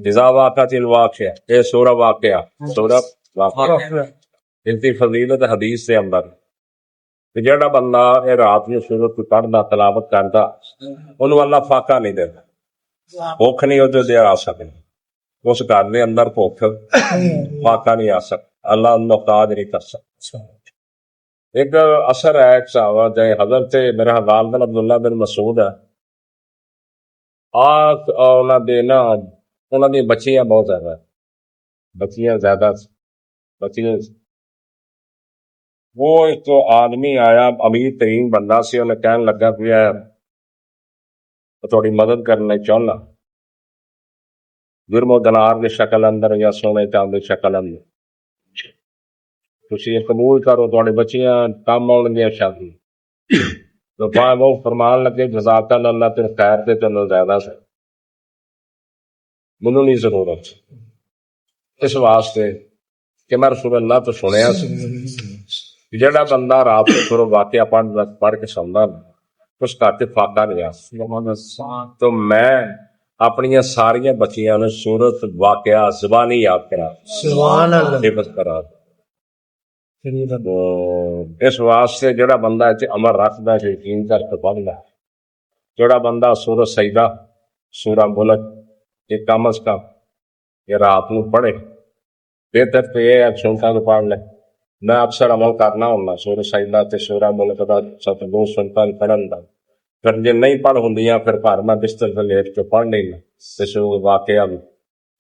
اذا واقعت الواقعہ، یہ سورہ واقعہ، سورہ واقعہ اس کی فضیلت حدیث سے اندر کہ جڑا بندہ یہ رات میں سورت کو پڑھدا تلاوت کردا انہوں اللہ فاقہ نہیں دیتا، بھوک نہیں ہوتے دے آ سکے، اس گھر دے اندر بھوک فاقہ نہیں آ سکتا، اللہ محتاج نہیں کر سکتا۔ ایک اثر ہے ایک صحابہ جائے حضرت میرا حضال بن عبداللہ بن مسعود ہے، انہاں دے نا انہاں دی بچیاں بہت زیادہ، بچیاں زیادہ بچیاں، وہ ایک تو آدمی آیا امیر ترین بندہ سی، انہیں کہنے لگا کہ تھوڑی مدد کرنا چاہنا، درم و دینار کی شکل اندر یا سونے چاندی کی شکل اندر تسی قبول کرو، تھوڑی بچیاں کام آن گیا شادی۔ تو وہ فرمان لگے جزاک اللہ تیرے خیر تے تینوں زیادہ سے منوں نہیں ضرورت، اس واسطے کہ میں رسول اللہ تو سنیا سی جڑا بندہ رات کو پھر واقعہ پڑھ کے سوندا اس گھر تے فاقہ نہیں آ، تو میں اپنی ساریاں بچیاں نے سورت واقعہ زبانی یاد کرا، سبحان اللہ، حفظ کرا۔ اس واسطے جڑا بندہ اتنے عمل رکھدا ہے یقین کر کے پڑھدا، جڑا بندہ سورۃ سجدہ، سورہ ملک یہ کم از کم یہ رات نو پڑھے، بہتر تو یہ ہے سنتا تو پڑھ لے۔ میں اکثر عمل کرنا ہوں سورۃ سجدہ تے سورہ ملک دا ستبو سنتا پڑھن دا، پھر جے نہیں پڑھ ہوندیاں پھر گھر میں بستر تے لیٹ کے پڑھ لینا تے سو واقعہ بھی۔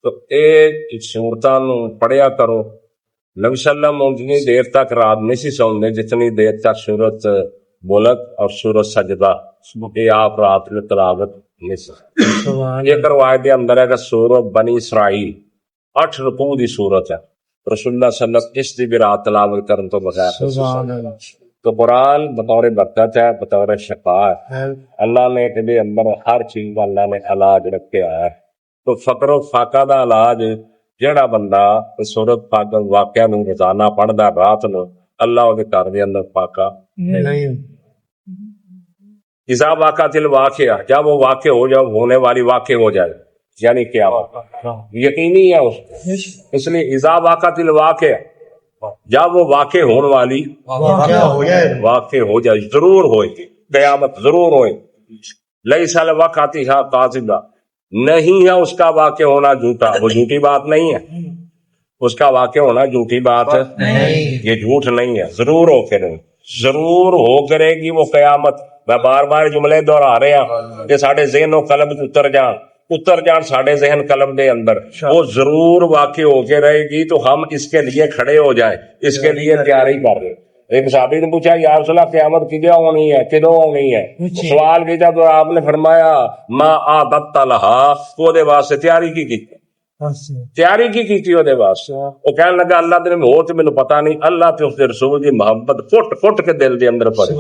تو اے صورتاں نو پڑھیا کرو۔ نبی صلی اللہ علیہ وسلم اتنی دیر تک رات نہیں سی سوندے جتنی دیر تک سورۃ ملک اور سورۃ سجدہ یہ آپ رات میں تلاوت نہیں سی۔ ایک روایت کے اندر ہے کہ سورۃ بنی اسرائیل 8 رکوع دی سورت ہے، رسول اللہ صلی اللہ علیہ وسلم اس دی بھی رات تلاوت کرن تو بغیر۔ تو قرآن بطور برکت ہے، بطور شفا ہے، اللہ نے دے اندر ہر چیز کا اللہ نے علاج رکھے آیا ہے۔ تو فقر و فاقہ دا علاج جڑا بندہ سورت پاک واقعہ نو روزانہ پڑھدا رات نو اللہ وہ گھر دے اندر فاقہ نہیں۔ اذا واقعت الواقعہ، جب وہ واقع ہو جائے، ہونے والی واقع ہو جائے یعنی کیا یقینی ہے اس لیے اذا واقعت الواقعہ جب وہ واقع ہونے والی واقع ہو جائے، ضرور ہوئے گی قیامت، ضرور ہوئے گی۔ لیس الواقعتھا کاذبہ، نہیں ہے اس کا واقع ہونا جھوٹا، وہ جھوٹی بات نہیں ہے، اس کا واقع ہونا جھوٹی بات یہ جھوٹ نہیں ہے، ضرور ہو کرے، ضرور ہو کرے گی وہ قیامت۔ میں بار بار جملے دہرا رہے ہیں کہ ساڈے ذہن و قلب اتر جان ساڈے ذہن قلب دے اندر، وہ ضرور واقع ہو کے رہے گی، تو ہم اس کے لیے کھڑے ہو جائیں، اس کے لیے تیاری کر رہے۔ ایک صحابی نے پوچھا یا رسول اللہ قیامت کدے ہونی ہے، کدوں ہونی ہے؟ سوال کیا تو آپ نے فرمایا ما اعددت لها، وہ دے واسطے تیاری کی تیاری کی وہ دے واسطے۔ وہ کہنے لگا اللہ دے ہو تے مینوں پتہ نہیں، اللہ تے اس دے رسول دی محبت فٹ کے دل دے اندر پڑی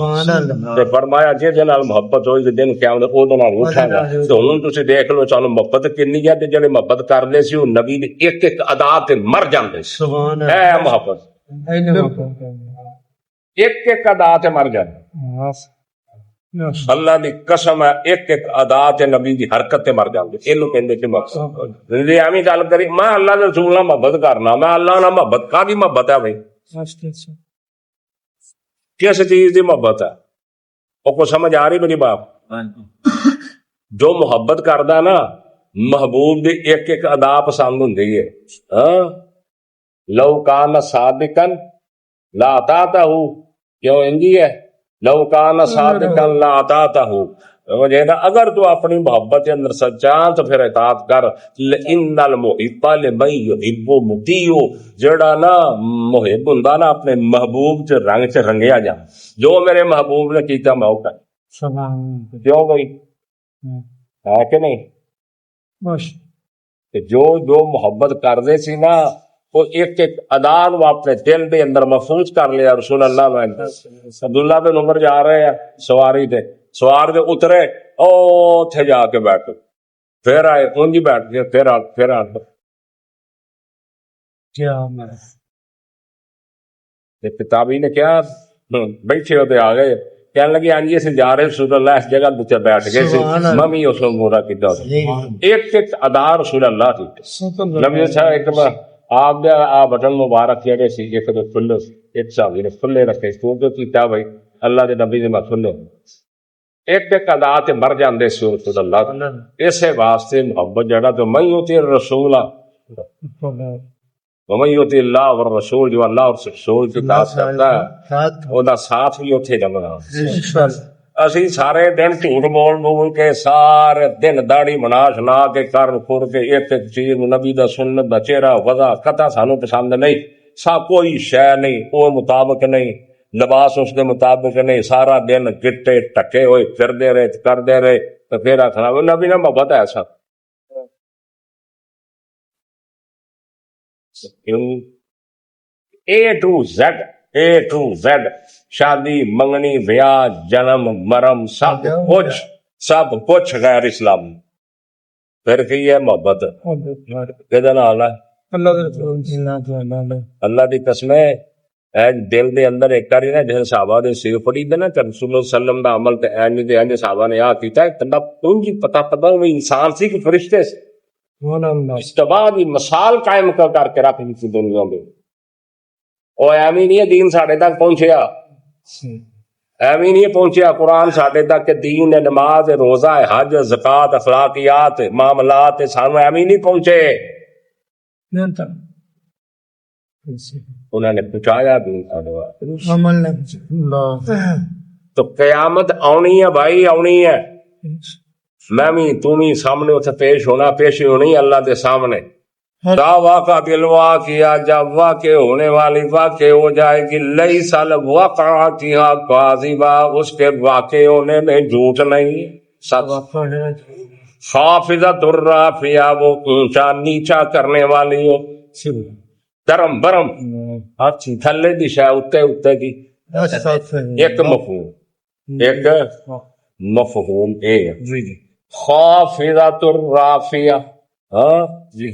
تے فرمایا جے دے نال محبت ہوئی تے دن قیامت او دے نال اٹھا گا۔ تے ہن تسی دیکھ لو چانو محبت کنی ہے تے جڑے محبت کردے سی او نبی دی ایک ایک ادا تے مر جاندے سی۔ سبحان اللہ، اے محبت ایک ایک ادا تے مر جاندے، اللہ دی قسم ہے ایک ایک ادا تے نبی دی حرکت تے مر جاندے۔ اینو کہندے کہ مقصد جی ایویں گل کری میں اللہ دے رسول نال محبت کرنا، میں اللہ نال محبت کاہدی محبت ہے بھائی، کس چیز دی محبت ہے؟ او کو سمجھ آ رہی میری بات؟ جو محبت کردا نا محبوب دی ایک ایک ادا پسند ہوندی ہے۔ ہاں لو کان صادقا لا اطاعتہ، کیوں انجی ہے لو کان صادقا لا اطاعتہ، اگر تو اپنی محبت کے اندر سچا تو پھر اطاعت کر۔ ان المحب لمن یحب مطیع، جڑا نا محب ہوندا نا اپنے محبوب چ رنگ چ رنگیا جا، جو میرے محبوب نے کیتا میں او کر۔ کیوں بھائی ہے کہ نہیں؟ جو محبت کردے سی نا وہ ایک ایک ادا نو اپنے دل دے اندر محفوظ کر لیا۔ رسول اللہ میں عبداللہ بن عمر جا رہے ہیں سواری تے، سوار دے اترے او تھے جا کے بیٹھ، پھر آئے اونجی بیٹھ گئے، پھر آ کتابی نے کیا بیٹھے ہوتے آ گئے کہنے لگے ہاں جی اسے جا رہے رسول اللہ اس جگہ تے بیٹھ گئے سی میں بھی اس وقت پورا کیتا ایک ایک ادا رسول اللہ کی نبی صاحب ایک بار آپ دے آ بٹن مبارک جڑے سی ایک تو کھلے ایک صحابی نے کھلے رکھے تو کیتا بھائی اللہ دے نبی دے میں کھلے ایک ایک ادا تے مر جاندے سی رسول اللہ اسے واسطے محبت جڑا تو میں ہوتی رسول ومن یطع اللہ والرسول جو اللہ اور رسول کی اطاعت کرتا ہے وہ دا ساتھ بھی اتنے لگنا اسی سارے دن جھوٹ بول کے سارے دن داڑھی بنا شنا کے کر کھر کے ایک ایک چیز نبی دا سنت دا چہرہ وضع قطع سانو پسند نہیں سا کوئی شے نہیں وہ مطابق نہیں لباس اس کے مطابق نہیں سارا دن گٹے ٹکے ہوئے پھردے رہے کردے رہے تو پھر آخنا نبی نے محبت ہے ایسا اے ٹو زیڈ شادی منگنی بیاہ جنم مرم سب کچھ غیر اسلام پھر کی ہے محبت اللہ دی قسم دل دے اندر ایک کاری نا جیسے صحابہ دے سیر پڑی دے نا کہ رسول اللہ صلی اللہ علیہ وسلم دا عمل تے اینج دے اینج صحابہ نے آ کیتا ہے تندا پونجی پتہ وہ انسان سی کہ فرشتے سے اس کے بعد مثال قائم کر کے رکھ دی دنیا میں اور ایویں نہیں دین ساڈے تک پہنچیا ایویں نہیں پہنچیا قرآن ساڈے تک کہ دین نماز روزہ حج زکات اخلاقیات معاملات سانو ایویں نہیں پہنچے انہوں نے پہنچایا دین ساڈے تو قیامت آنی ہے بھائی آنی ہے میں بھی تم ہی سامنے اتنے پیش ہونا پیش ہونی اللہ کے سامنے دا واقع دل واقعہ جب واقع ہونے والی واقع ہو جائے گی لئی سال واقعاتها کاذبہ اس کے واقع ہونے میں جھوٹ نہیں سچ خافضۃ الرافعہ وہ اونچا نیچا کرنے والی ہو درم برم تھلے دی شے اتے اتے کی ایک مفہوم اے خافضۃ الرافعہ ہاں جی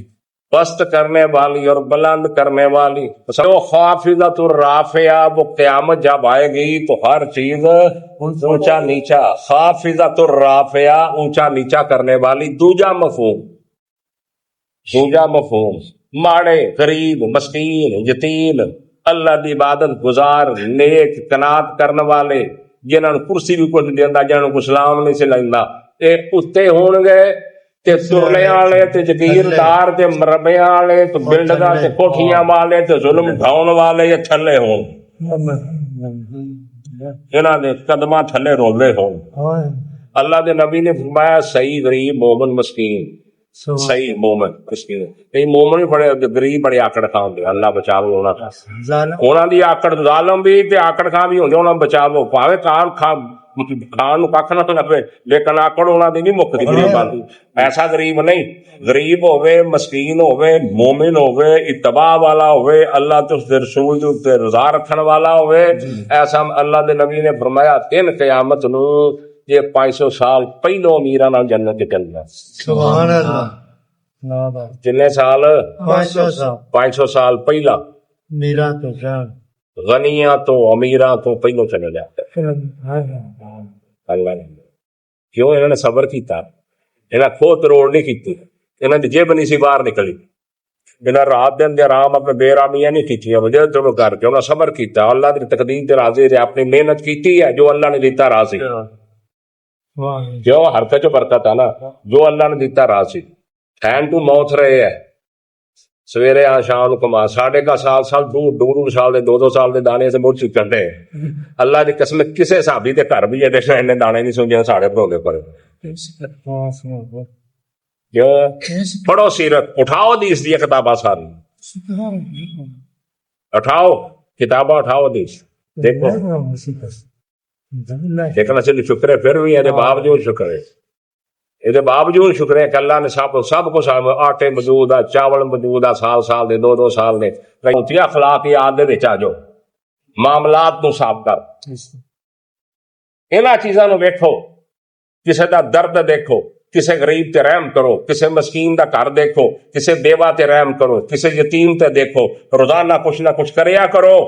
پست کرنے والی اور بلند کرنے والی تو خافضۃ الرافعہ وہ قیامت جب آئے گی تو ہر چیز اونچا نیچا خافضۃ الرافعہ اونچا نیچا کرنے والی دوجا مفہوم ماڑے غریب مسکین یتیم اللہ دی عبادت گزار نیک قناعت کرنے والے جنہاں نوں کرسی بھی کچھ دیندا جنہاں نوں سلام نہیں سی لیندا اے اتے ہون گے تے ترلے والے تے جگیردار تے مربے والے تے بلڈنگاں تے کوٹھیاں والے تے ظلم ڈھاؤن والے یہ تھلے ہون انہاں دے قدماں تھلے رولے ہون اللہ دے نبی نے فرمایا صحیح غریب مومن مسکین صحیح مومن مسکین کئی مومن بھی بڑے غریب بڑے آکڑ کھان دے اللہ بچاو انہاں دی آکڑ ظالم بھی تے آکڑ کھان بھی ہوندے انہاں بچاو پاوے کان کھان کھ نہ لگے لیکن آکڑ انہاں دی نہیں مکدی غریباں دی ایسا غریب نہیں غریب ہوے مسکین ہوے مومن ہوے اتباع والا ہوے اللہ تے اس دے رسول تے رضا رکھن والا ہوے ایسا اللہ دے نبی نے فرمایا تین قیامت نو یہ 500 سال پہلو امیراں نال جنت وچ چلنا سبحان اللہ کتنے سال 500 سال پہلا میرا تو غنیاں تو امیراں تو پہلو چلے جاتے اللہ نے کیوں انہوں نے صبر کیتا انہاں کھوت روڑ نہیں کیتی انہاں دی جیب نہیں سی باہر نکلی انہاں رات دن دے آرام اپنے بے رامیاں نہیں کیتیاں وجہ تو کر کے انہاں صبر کیتا اللہ دی تقدیر تے راضی رہے اپنی محنت کیتی ہے جو اللہ نے دیتا راضی کیوں حرکت جو برکت ہے نا جو اللہ نے دیتا راضی ٹھہن تو موت رہے ہے سویرے آ شام کما ساڑھے کا سال دو سال دے 2 سال دے دانے سے مڑ چکے ہیں اللہ دی قسم کسے صحابی دے گھر بھی اینے دانے نہیں سمجھے ساڑھے پروگے پر پڑھو سیرت اٹھاؤ حدیث دی کتاباں ساری اٹھاؤ کتاباں اٹھاؤ حدیث دیکھو دیکھنا چلیے شکر ہے پھر بھی یہ باوجود شکر ہے یہ باوجود شکر ہے کہ اللہ نے سب کچھ آٹے موجود ہے چاول موجود ہے سال دے 2 سال نے اخلاقیات دے وچ آ جاؤ معاملات نو صاف کر انہاں چیزاں نو ویکھو کسے دا درد دیکھو کسے غریب تے رحم کرو کسے مسکین دا گھر دیکھو کسے بیوہ تے رحم کرو کسے یتیم تے دیکھو روزانہ کچھ نہ کچھ کریا کرو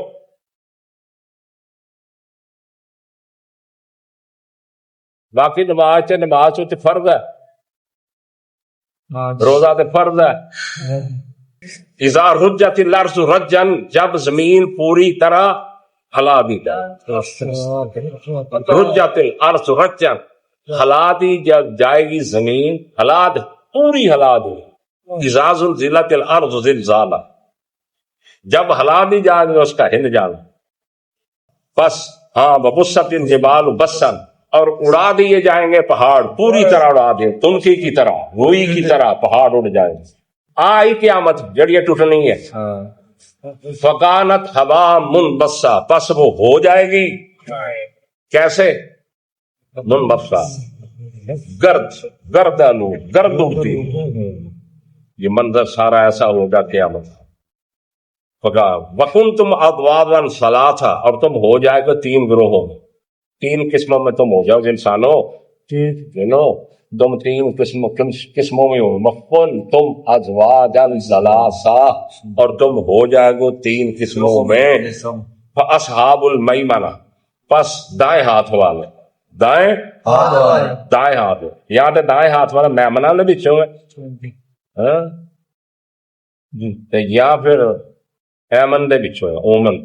باقی نماز تو فرض ہے، روزہ تو فرض ہے۔ اذا رجت الارض رجن، جب زمین پوری طرح ہلا دی جائے، رجت الارض رجن، ہلا دی جب جائے گی زمین، ہلا دے پوری ہلا دی، اذا زلزلت الارض زلزالہ، جب ہلا دی جائے گی اس کا ہل جانا، بس ہاں وبست الجبال بسن، اور اڑا دیے جائیں گے پہاڑ، پوری طرح اڑا دیں، تنکی کی طرح، روئی کی طرح پہاڑ اڑ جائیں گے۔ آئی قیامت جڑیے ٹوٹنی ہے، فکانت ہوا منبسا، پس وہ ہو جائے گی کیسے؟ منبسا، گرد آلو، گرد اڑتی، یہ منظر سارا ایسا ہوگا قیامت۔ وکنتم اضواجا ثلاثا، اور تم ہو جائے گا تین گروہوں میں، تین قسموں میں تم ہو جاؤ انسانوں، تم تین قسموں میں ہو، مفن تم ازواجا ثلاثا، اور تم ہو جائے گو تین قسموں میں، فاصحاب المیمنہ، پس دائیں ہاتھ والے، دائیں ہاتھ، یہاں تے دائیں ہاتھ والا میمنہ نے بچوں ہے، یا پھر ایمن دے بچوں ہے، اومن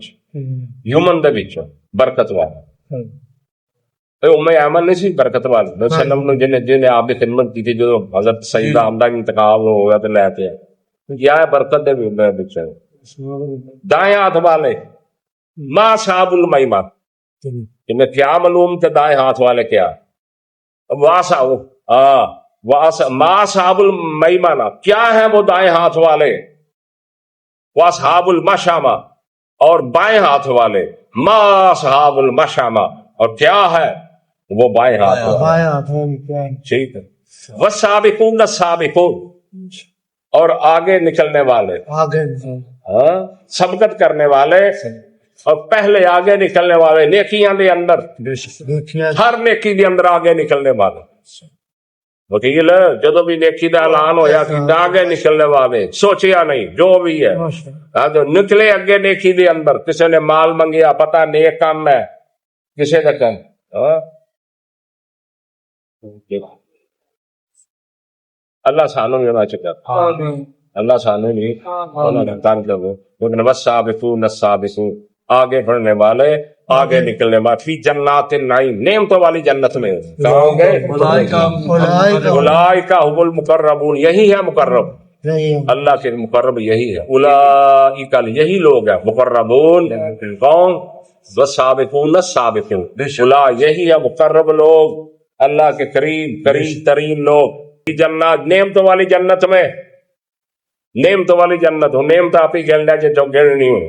یومن دے بچوں برکت والا، ایمن نہیں سی برکت والی وسلم نے جنہیں آپ کی خدمت کی تھی، جو حضرت سیدہ حمدہ کا انتقال ہو گیا تو لے کے یا برکت دے بچے دائیں ہاتھ والے، ما صحاب المیمہ، انہیں کیا معلوم کہ دائیں ہاتھ والے کیا، ما صحاب المیمہ، کیا ہے وہ دائیں ہاتھ والے، واصحاب المشامہ، اور بائیں ہاتھ والے، ما صحاب المشامہ، اور کیا ہے وہ بائیں ہاتھ والے، ٹھیک ہے، والسابقون السابقون، اور آگے نکلنے والے، سبقت کرنے والے، اور پہلے آگے نکلنے والے نیکیاں دے اندر، ہر نیکی دے اندر آگے نکلنے والے، وکیل جدو بھی نیکی دا اعلان ہویا کہ آگے نکلنے والے، سوچیا نہیں جو بھی ہے نکلے اگے نیکی دے اندر، کسی نے مال منگیا پتہ نیک کام ہے، کسی کا کام اللہ سانو بھی ہونا چاہتا، اللہ سانو بھی والسابقون السابقون، آگے بڑھنے والے، آگے نکلنے والے، فی جنات النعیم، نعمتوں والی جنت میں کہوں گے، اولئک هم المقربون، یہی ہے مقرب، اللہ کے مقرب یہی ہے، اولئک یہی لوگ ہیں مقربون، کون؟ والسابقون السابقون، یہی ہے مقرب لوگ، اللہ کے قریب ترین لوگ، جنات، نعمتوں والی جنت میں، نعمتوں والی جنت ہو، نعمت آپ ہی گل ہے جو گڑنی ہو،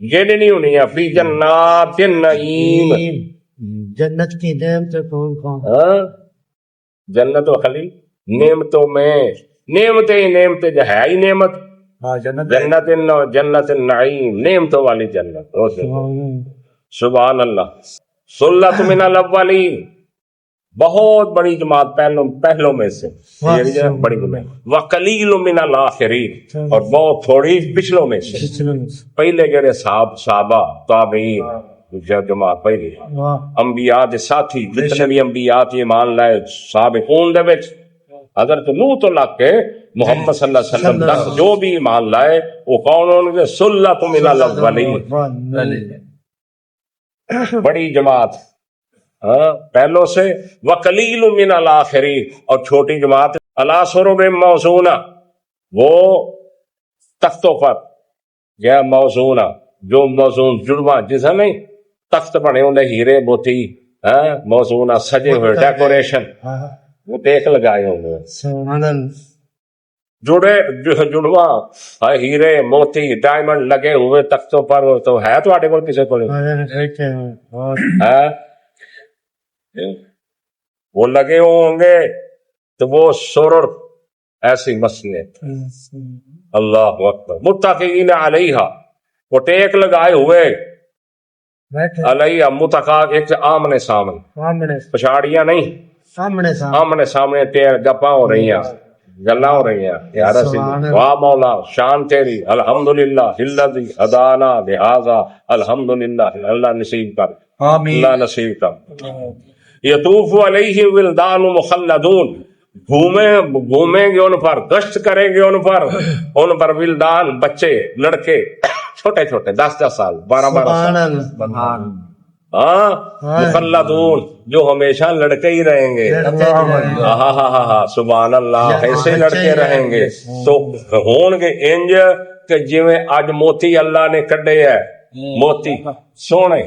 گڑنی ہونی ہے، فی جنات النعیم، جنت کی نعمت کون کون؟ جنت و خلی نعمتوں میں، نعمت ہی نعمت جو ہے ہی نعمت، جنت النعیم، نعمتوں والی جنت، سبحان اللہ۔ سلۃ من الاولین، بہت بڑی جماعت پہلوں میں سے، بڑی جماعت، وقلیل من الاخرین، اور بہت تھوڑی پچھلوں میں سے، پہلے جڑے صحابہ تابعین جماعت پہلی، انبیاء دے ساتھی جتنے بھی انبیاء ایمان لائے سابقون دے وچ، حضرت نوح تو لگ کے محمد صلی اللہ علیہ وسلم تک جو بھی ایمان لائے وہ کون ہوں گے؟ سلۃ من الاولین، بڑی جماعت پہلوں سے، وقلیل من الاخرین، اور چھوٹی جماعت علی سرر موضونہ، وہ تختوں پر یا موضونہ، جو موزون جڑواں جسے نہیں تخت بنے ہوندے ہیرے موتی، موزونہ سجے ہوئے ڈیکوریشن، وہ ٹیک لگائے ہوں گے، جڑواں ہیرے موتی ڈائمنڈ لگے ہوئے تختوں پر، تو ہے تو آٹے کو کسے کو وہ لگے ہوں گے، تو وہ سرر ایسی مسئلے، اللہ اکبر، متقین علیہا، وہ ٹیک لگائے ہوئے علیہ، متقا ایک آمنے سامنے، پچھاڑیاں نہیں، آمنے سامنے گپاں ہو رہی ہیں، گلاں ہو رہی ہیں، یا رسول واہ مولا شان تیری، الحمدللہ الذی ہدانا لہذا، الحمدللہ، اللہ نصیب کر، اللہ نصیب کر، یطوف علیہ ولدان مخلدون، گھومیں گے ان پر، گشت کریں گے ان پر ولدان، بچے، لڑکے چھوٹے چھوٹے 10 سال 12 سال، ہاں مخلدون جو ہمیشہ لڑکے ہی رہیں گے، ہاں سبحان اللہ، ایسے لڑکے رہیں گے تو ہون گے انج کہ جویں اج موتی اللہ نے کڈے ہے، موتی سونے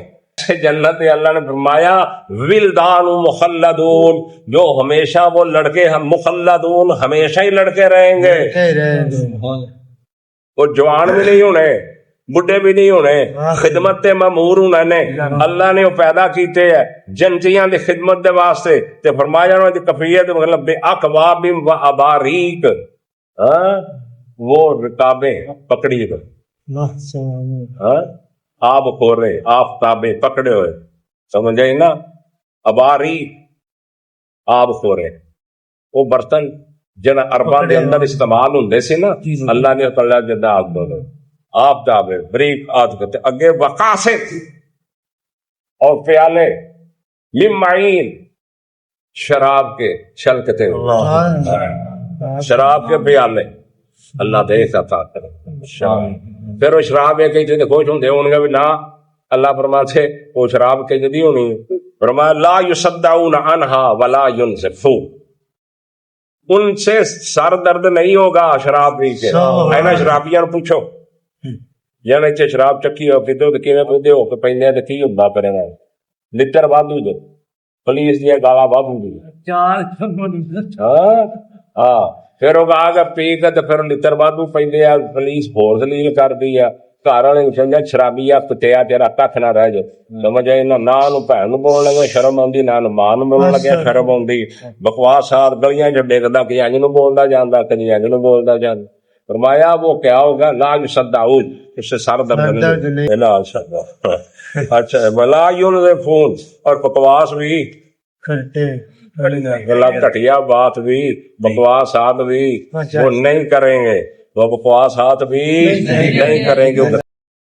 جنت، اللہ نے فرمایا ولدان مخلدون، جو ہمیشہ وہ لڑکے، ہم مخلدون ہمیشہ ہی لڑکے رہیں گے، وہ جوان بھی نہیں ہونے، بڈھے بھی نہیں ہونے، خدمت تے مامور ہونا نے، اللہ نے وہ پیدا کیتے ہے جنتیاں دی خدمت دے واسطے، تے فرمایا انہاں دی کفیت مطلب بے اکواب و اباریک، وہ رکابیں پکڑی ہاں آب کھورے، آفتابے پکڑے ہوئے، سمجھ آئی نا، اباری آب کھورے، وہ برتن جنہ عرباں دے اندر استعمال ہوندے سی نا، اللہ نے تعالیٰ جدہ آگ دو آفتابے بریک آج کرتے، اگے وقاصد اور پیالے من معین، شراب کے چھلکتے ہوئے، شراب کے پیالے اللہ دیکھ عطا کرے، پھر وہ شراب ایک ہی چیز خوش ہوندے ہوں گے بھی نہ، اللہ فرماتے وہ شراب کے جدی ہونی، فرمایا لا یصدعون عنہا ولا ینزفون، ان سے سر درد نہیں ہوگا شراب پی کے، اینا شرابیاں پوچھو یعنی اتنے شراب چکی ہو پیتے ہو تو کیویں پیندے ہو کہ پیندے تو کی ہوندا پھر لتر وادو جو پولیس دیا گالا وادو دی ہاں پھر وہ آ کے پی کے تو پھر لتر وادو پیندے آ، پولیس ہور دلیل کر دی ہے، گھر والے سمجھا شرابی آ کتیا تیرا کھ نہ رہ جائے، سمجھ آئی نہ بھن نو بولن لگے شرم آندی، نہ ماں نو بولن لگیا شرم آندی، بکواس گلیاں چ ڈگدا کہ انج نو بولدا جاندا کدی انج نو بولدا جاندا، فرمایا وہ کیا ہوگا لا یصدعون، اس سے سر درد نہیں، اچھا ولا ینزفون، اور بکواس بھی گھٹیا بات بھی بکواسات بھی وہ نہیں کریں گے، وہ بکواسات بھی نہیں کریں گے،